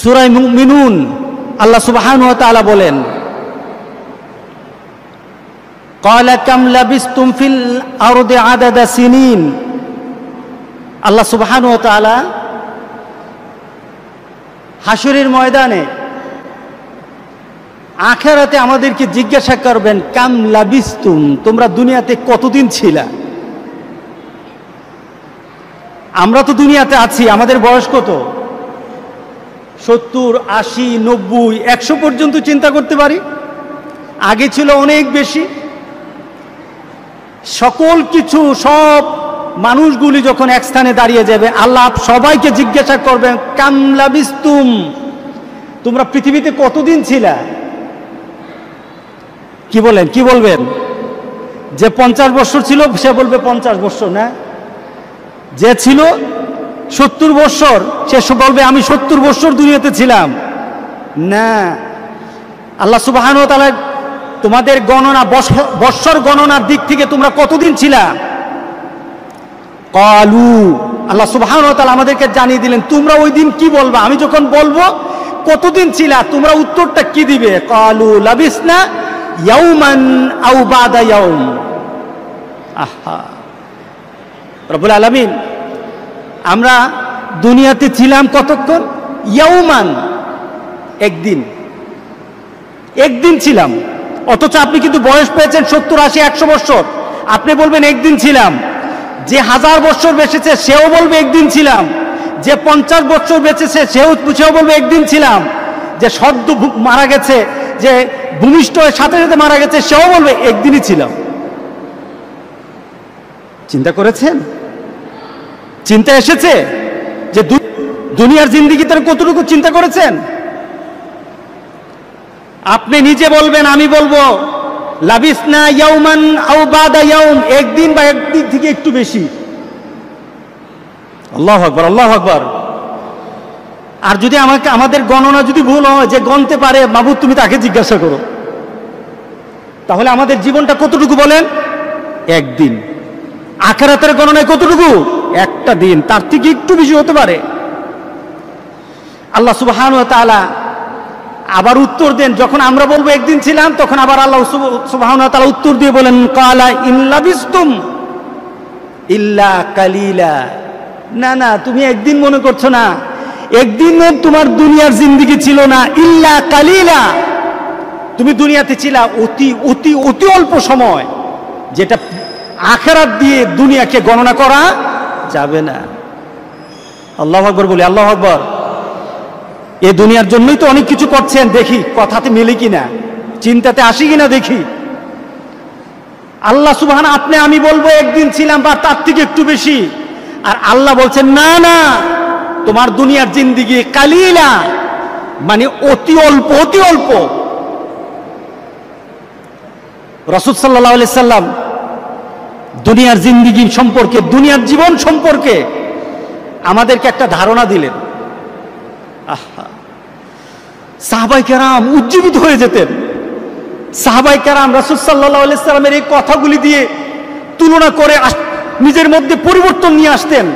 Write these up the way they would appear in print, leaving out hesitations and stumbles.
সূরা মুমিনুন আল্লাহ সুবহানাহু ওয়া তাআলা বলেন, ক্বালা কাম লাবিসতুম ফিল আরদি আদাদা সিনিন। আল্লাহ সুবহানাহু ওয়া তাআলা হাসরের ময়দানে আখিরাতে আমাদেরকে জিজ্ঞাসা করবেন, কাম লাবিসতুম, তোমরা দুনিয়াতে কতদিন ছিলা? আমরা তো দুনিয়াতে আছি, আমাদের বয়স কত? 70, 80, 90, 100 পর্যন্ত চিন্তা করতে পারি। আগে ছিল অনেক বেশি। সকল কিছু, সব মানুষগুলি যখন এক স্থানে দাঁড়িয়ে যাবে, আল্লাহ সবাইকে জিজ্ঞাসা করবেন, কাম লাবিসতুম, তোমরা পৃথিবীতে কতদিন ছিলা? কি বলেন, কি বলবেন? যে 50 বছর ছিল সে বলবে 50 বছর, না? যে ছিল 70 বছর সে বলবে আমি 70 বছর দুনিয়াতে ছিলাম। না, আল্লাহ সুবহানাহু ওয়া তাআলা তোমাদের গণনা, বৎসর গণনার দিক থেকে তোমরা কতদিন ছিলা? ক্বালু, আল্লাহ সুবহানাহু ওয়া তাআলা আমাদেরকে জানিয়ে দিলেন তোমরা ওই দিন কি বলবা। আমি যখন বলবো কতদিন ছিলা, তোমরা উত্তরটা কি দিবে? ক্বালু লাবিসনা ইয়াওমান আও বাদা ইয়াওম। আহা, রব্বুল আলামিন, আমরা দুনিয়াতে ছিলাম কতক্ষণ? ইয়াওমান, একদিন, একদিন ছিলাম। অথচ আপনি কিন্তু বয়স পেয়েছেন 70, 80, 100 বছর, আপনি বলবেন একদিন ছিলাম। যে 1000 বছর বেঁচেছে সেও বলবে একদিন ছিলাম। যে 50 বছর বেঁচেছে সেও বলবে একদিন ছিলাম। যে সদ্য মারা গেছে, যে ভূমিষ্ঠ হয়ে সাথে সাথে মারা গেছে, সেও বলবে একদিনই ছিলাম। চিন্তা করেছেন? চিন্তা এসেছে যে দুনিয়ার জিন্দেগি তার কতটুকু চিন্তা করেছেন? আপনি নিজে বলবেন, আমি বলবো লাবিসনা ইয়াওমান আও বাদা ইয়াওম, একদিন বা একদিন থেকে একটু বেশি। আল্লাহু আকবার, আল্লাহু আকবার। আর যদি আমাদের গণনা যদি ভুল হয়, যে গণতে পারে, মাবুদ তুমি তাকে জিজ্ঞাসা করো। তাহলে আমাদের জীবনটা কতটুকু বলেন? একদিন। আখিরাতের গণনায় কতটুকু? একটা দিন, তার থেকে একটু বেশি হতে পারে। আল্লাহ সুবহানাহু ওয়া তাআলা আবার উত্তর দেন, যখন আমরা বলবো একদিন ছিলাম, তখন আবার আল্লাহ সুবহানাহু ওয়া তাআলা উত্তর দিয়ে বলেন, ক্বালা ইন লাবিসতুম ইল্লা কালিলা। না না, তুমি একদিন মনে করছো না, একদিন তোমার দুনিয়ার জিন্দেগি ছিল না। ইল্লা কালিলা, তুমি দুনিয়াতে ছিলা অতি অতি অতি অল্প সময়, যেটা আখিরাত দিয়ে দুনিয়াকে গণনা করা যাবে না। আল্লাহু আকবার বলি, আল্লাহু আকবার। এই দুনিয়ার জন্যই তো অনেক কিছু করছেন, দেখি কথাতে মিলে কিনা, চিন্তাতে আসি কিনা দেখি। আল্লাহ সুবহানাহু, আপনি আমি বলবো একদিন ছিলাম বা তার থেকে একটু বেশি, আর আল্লাহ বলছেন না না, তোমার দুনিয়ার জিন্দেগি কালিলা, মানে অতি অল্প, অতি অল্প। রাসূল সাল্লাল্লাহু আলাইহি সাল্লাম দুনিয়ার জিন্দেগি সম্পর্কে, দুনিয়ার জীবন সম্পর্কে আমাদেরকে একটা ধারণা দিলেন। আহা, সাহাবায়ে কেরাম উজ্জীবিত হয়ে যেতেন। সাহাবায়ে কেরাম রাসূল সাল্লাল্লাহু আলাইহি সাল্লামের এই কথাগুলি দিয়ে তুলনা করে নিজের মধ্যে পরিবর্তন নিয়ে আসতেন।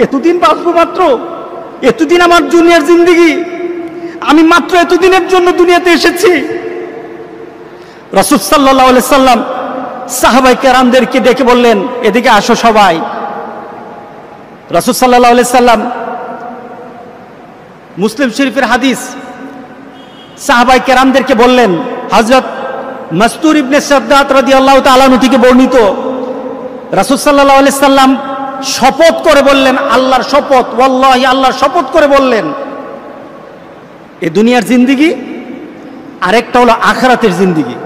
এতদিন বাঁচবো মাত্র, এতদিন আমার দুনিয়ার জিন্দেগি, আমি মাত্র এতদিনের জন্য দুনিয়াতে এসেছি। রাসূল সাল্লাল্লাহু আলাইহি সাল্লাম সাহাবায়ে কেরামদেরকে ডেকে বললেন, এদিকে আসো সবাই। রাসূল সাল্লাল্লাহু আলাইহি সাল্লাম, মুসলিম শরীফের হাদিস, সাহাবায়ে কেরামদেরকে বললেন, হযরত মাসতুর ইবনে সাদ্দাত রাদিয়াল্লাহু তাআলা আনহু থেকে বর্ণিত, রাসূল সাল্লাল্লাহু আলাইহি সাল্লাম শপথ করে বললেন, আল্লাহর শপথ, ওয়াল্লাহি, আল্লাহর শপথ করে বললেন, এই দুনিয়ার জিন্দেগি আরেকটা হলো আখিরাতের জিন্দেগি।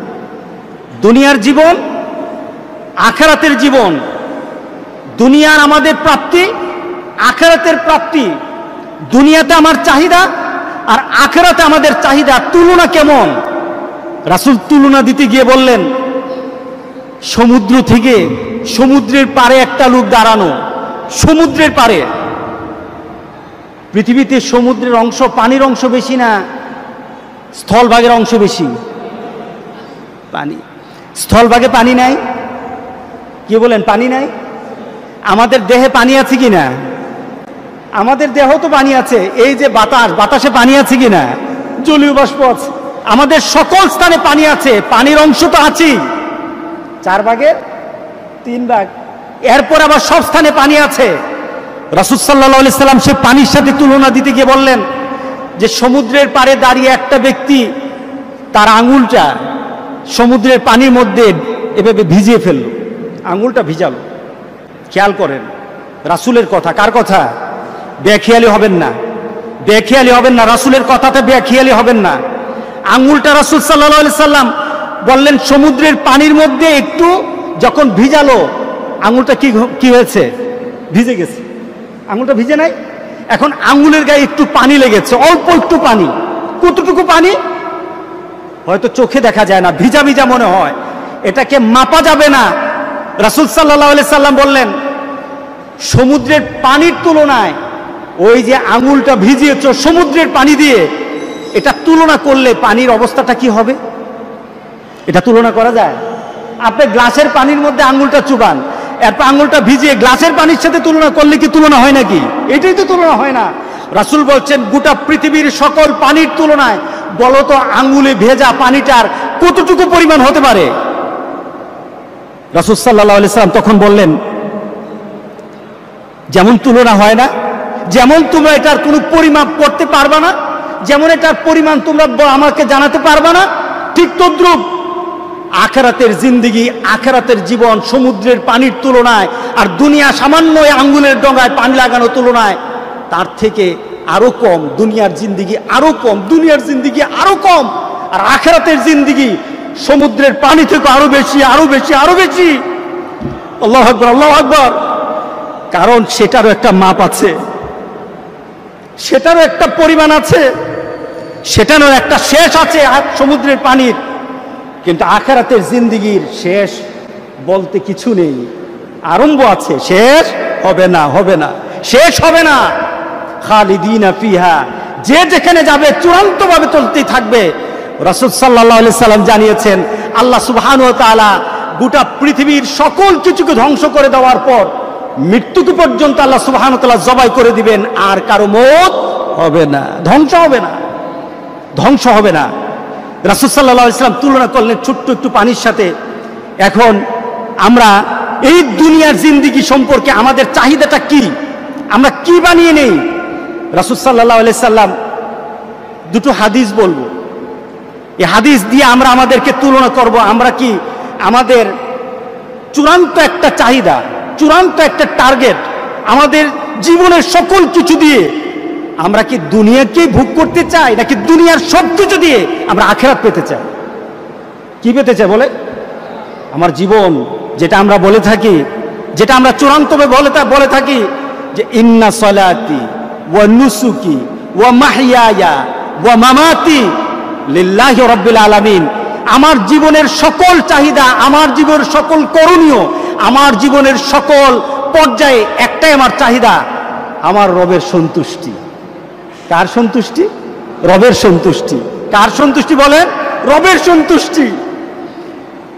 দুনিয়ার জীবন, আখিরাতের জীবন। দুনিয়ার আমাদের প্রাপ্তি, আখিরাতের প্রাপ্তি। দুনিয়াতে আমার চাহিদা আর আখিরাতে আমাদের চাহিদা তুলনা কেমন? রাসূল তুলনা দিতে গিয়ে বললেন, সমুদ্র থেকে, সমুদ্রের পারে একটা লোক দাঁড়ানো, সমুদ্রের পারে। পৃথিবীতে সমুদ্রের অংশ, পানির অংশ বেশি না স্থলভাগের অংশ বেশি? পানি। স্থলভাগে পানি নাই? কি বলেন, পানি নাই? আমাদের দেহে পানি আছে কি না? আমাদের দেহ তো পানি আছে, এই যে বাতাসে পানি আছে কিনা, জলীয় বাষ্প আছে, আমাদের সকল স্থানে পানি আছে, পানির অংশ তো আছেই 4/3 এরপর আবার সব স্থানে পানি আছে। রাসূল সাল্লাল্লাহু আলাইহি সাল্লাম সে পানির সাথে তুলনা দিতে গিয়ে বললেন যে সমুদ্রের পাড়ে দাঁড়িয়ে একটা ব্যক্তি তার আঙুলটা সমুদ্রের পানির মধ্যে এভাবে ভিজিয়ে ফেলল, আঙুলটা ভিজালো। খেয়াল করেন রাসূলের কথা, কার কথা? বেখেয়ালি হবেন না, বেখেয়ালি হবেন না, রাসূলের কথাতে বেখেয়ালি হবেন না। আঙুলটা রাসূল সাল্লাল্লাহু আলাইহি সাল্লাম বললেন সমুদ্রের পানির মধ্যে একটু যখন ভিজালো, আঙুলটা কি হয়েছে? ভিজে গেছে। আঙুলটা ভিজে নাই, এখন আঙুলের গায়ে একটু পানি লেগেছে, অল্প একটু পানি। কতটুকু পানি? হয়তো চোখে দেখা যায় না, ভিজা ভিজা মনে হয়, এটাকে মাপা যাবে না। রাসূল সাল্লাল্লাহু আলাইহি সাল্লাম বললেন সমুদ্রের পানির তুলনায় ওই যে আঙুলটা ভিজিয়েছ সমুদ্রের পানি দিয়ে, এটা তুলনা করলে পানির অবস্থাটা কি হবে? এটা তুলনা করা যায়? আপনি গ্লাসের পানির মধ্যে আঙুলটা চুবান, এরপর আঙুলটা ভিজিয়ে গ্লাসের পানির সাথে তুলনা করলে কি তুলনা হয় নাকি? এটাই তো তুলনা হয় না। রাসূল বলছেন গোটা পৃথিবীর সকল পানির তুলনায় বলো তো আঙুলে ভেজা পানিটার কতটুকু পরিমাণ হতে পারে? রাসূল সাল্লাল্লাহু আলাইহি সাল্লাম তখন বললেন যেমন তুলনা হয় না, যেমন তোমরা এটার কোনো পরিমাপ করতে পারবা না, যেমন এটার পরিমাণ তোমরা আমাকে জানাতে পারবা না, ঠিক তদ্রূপ আখিরাতের জিন্দেগি, আখিরাতের জীবন সমুদ্রের পানির তুলনায় আর দুনিয়া সামান্য আঙ্গুলের ডগায় পানি লাগানো তুলনায় তার থেকে আরো কম। দুনিয়ার জিন্দেগি আরো কম, দুনিয়ার জিন্দেগি আরো কম, আর আখিরাতের জিন্দেগি সমুদ্রের পানি থেকে আরো বেশি, আরো বেশি, আরো বেশি। আল্লাহু আকবার, আল্লাহু আকবার। কারণ সেটারও একটা মাপ আছে, সেটারও একটা পরিমাণ আছে, সেটারও একটা শেষ আছে সমুদ্রের পানির। কিন্তু আখিরাতের জিন্দেগির শেষ বলতে কিছু নেই, আরম্ভ আছে, শেষ হবে না, হবে না, শেষ হবে না। খালিদিনা ফিহা, যে যেখানে যাবে চূড়ান্তভাবে চলতেই থাকবে। রাসূল সাল্লাল্লাহু আলাইহি সাল্লাম জানিয়েছেন আল্লাহ সুবহানাহু ওয়া তাআলা গোটা পৃথিবীর সকল কিছুকে ধ্বংস করে দেওয়ার পর মৃত্যুকে পর্যন্ত আল্লাহ সুবহানাহু ওয়া তাআলা জবাই করে দিবেন, আর কারো মওত হবে না, ধ্বংস হবে না, ধ্বংস হবে না। রাসূল সাল্লাল্লাহু আলাইহি সাল্লাম তুলনা করলেন ছোট্ট একটু পানির সাথে। এখন আমরা এই দুনিয়ার জিন্দেগি সম্পর্কে আমাদের চাহিদাটা কি, আমরা কি বানিয়ে নেই? রাসূল সাল্লাল্লাহু আলাইহি সাল্লাম দুটো হাদিস বলবো, এই হাদিস দিয়ে আমরা আমাদেরকে তুলনা করব। আমরা কি আমাদের চূড়ান্ত একটা চাহিদা, চূড়ান্ত একটা টার্গেট, আমাদের জীবনের সকল কিছু দিয়ে আমরা কি দুনিয়াকে ভোগ করতে চাই, নাকি দুনিয়ার সব কিছু দিয়ে আমরা আখিরাত পেতে চাই? কি পেতে চাই বলে? আমার জীবন, যেটা আমরা বলে থাকি, যেটা আমরা চূড়ান্তভাবে বলে থাকি যে ইন্না সলাতি ওয়া নুসুকি ওয়া মাহইয়ায়া ওয়া মামাতি লিল্লাহি রাব্বিল আলামিন। আমার জীবনের সকল চাহিদা, আমার জীবনের সকল করণীয়, আমার জীবনের সকল পর্যায়ে একটাই আমার চাহিদা, আমার রবের সন্তুষ্টি। কার সন্তুষ্টি? রবের সন্তুষ্টি। কার সন্তুষ্টি বলেন? রবের সন্তুষ্টি।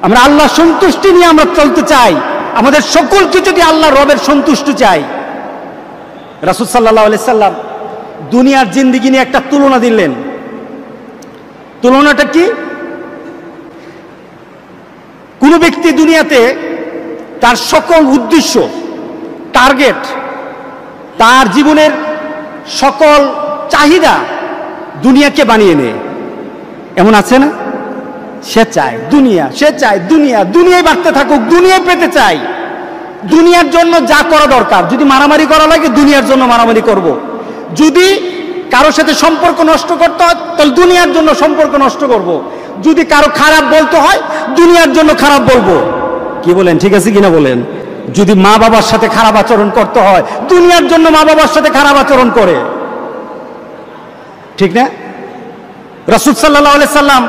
আমরা আল্লাহ সন্তুষ্টি নিয়ে আমরা চলতে চাই, আমাদের সকল কিছু দিয়ে আল্লাহ রবের সন্তুষ্টি চাই। রাসূল সাল্লাল্লাহু আলাইহি সাল্লাম দুনিয়ার জিন্দেগি নিয়ে একটা তুলনা দিলেন। তুলনাটা কি? কোন ব্যক্তি দুনিয়াতে তার সকল উদ্দেশ্য, টার্গেট, তার জীবনের সকল চাহিদা দুনিয়াকে বানিয়ে নেয়, এমন আছে না? সে চায় দুনিয়া, সে চায় দুনিয়া, দুনিয়ায় বাড়তে থাকুক, দুনিয়ায় পেতে চাই। দুনিয়ার জন্য যা করা দরকার, যদি মারামারি করা লাগে দুনিয়ার জন্য মারামারি করব, যদি কারোর সাথে সম্পর্ক নষ্ট করতে হয় তাহলে দুনিয়ার জন্য সম্পর্ক নষ্ট করব, যদি কারো খারাপ বলতে হয় দুনিয়ার জন্য খারাপ বলবো। কি বলেন, ঠিক আছে কিনা বলেন? যদি মা বাবার সাথে খারাপ আচরণ করতে হয় দুনিয়ার জন্য মা বাবার সাথে খারাপ আচরণ করে, ঠিক না? রাসূল সাল্লাল্লাহু আলাইহি সাল্লাম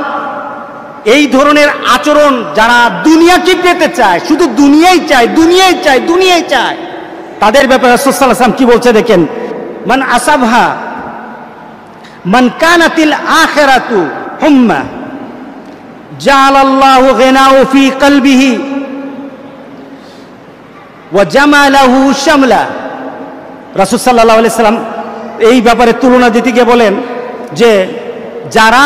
এই ধরনের আচরণ যারা দুনিয়াকে পেতে চায়, শুধু দুনিয়াই চায়, দুনিয়াই চায়, দুনিয়াই চায়, তাদের ব্যাপারে রাসূল সাল্লাল্লাহু আলাইহি সাল্লাম কি বলছে দেখেন, মান আসাবহা মান কানাতিল আখিরাতু হুম্মা জাআলাল্লাহু গিনাহু ফি কলবিহি ওয়া জামালাহু শামলা রাসূল সাল্লাল্লাহু আলাইহি সাল্লাম এই ব্যাপারে তুলনা দিতে গিয়ে বলেন যে যারা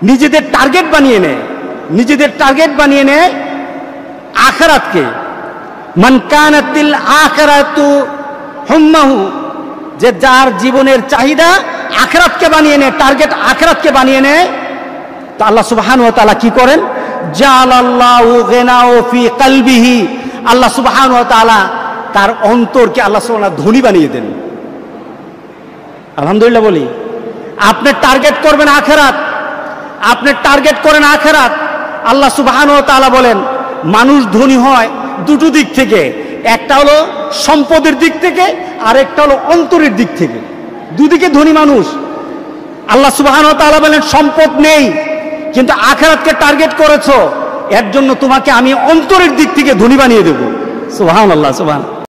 নিজেদের টার্গেট বানিয়ে নেয় আখিরাতকে, মান কানাতিল আখিরাতু হুম্মাহু, যে যার জীবনের চাহিদা আখিরাতকে বানিয়ে নেয়, টার্গেট আখিরাতকে বানিয়ে নেয়, তো আল্লাহ সুবহানাহু ওয়া তাআলা কি করেন? জাআলাল্লাহু গিনাহু ফি কলবিহি, আল্লাহ সুবহানাহু ওয়া তাআলা তার অন্তরকে আল্লাহ সুবহানাহু ওয়া তাআলা ধনী বানিয়ে দেন। আলহামদুলিল্লাহ বলি। আপনি টার্গেট করবেন আখিরাত, আপনি টার্গেট করেন আখিরাত। আল্লাহ সুবহানাহু ওয়া তাআলা বলেন মানুষ ধনী হয় দুটো দিক থেকে, একটা হলো সম্পদের দিক থেকে আর একটা হলো অন্তরের দিক থেকে। দুদিকে ধনী মানুষ। আল্লাহ সুবহানাহু ওয়া তাআলা বলেন সম্পদ নেই কিন্তু আখিরাতকে টার্গেট করেছো, এর জন্য তোমাকে আমি অন্তরের দিক থেকে ধনী বানিয়ে দেব। সুবহানাল্লাহ, সুবহান।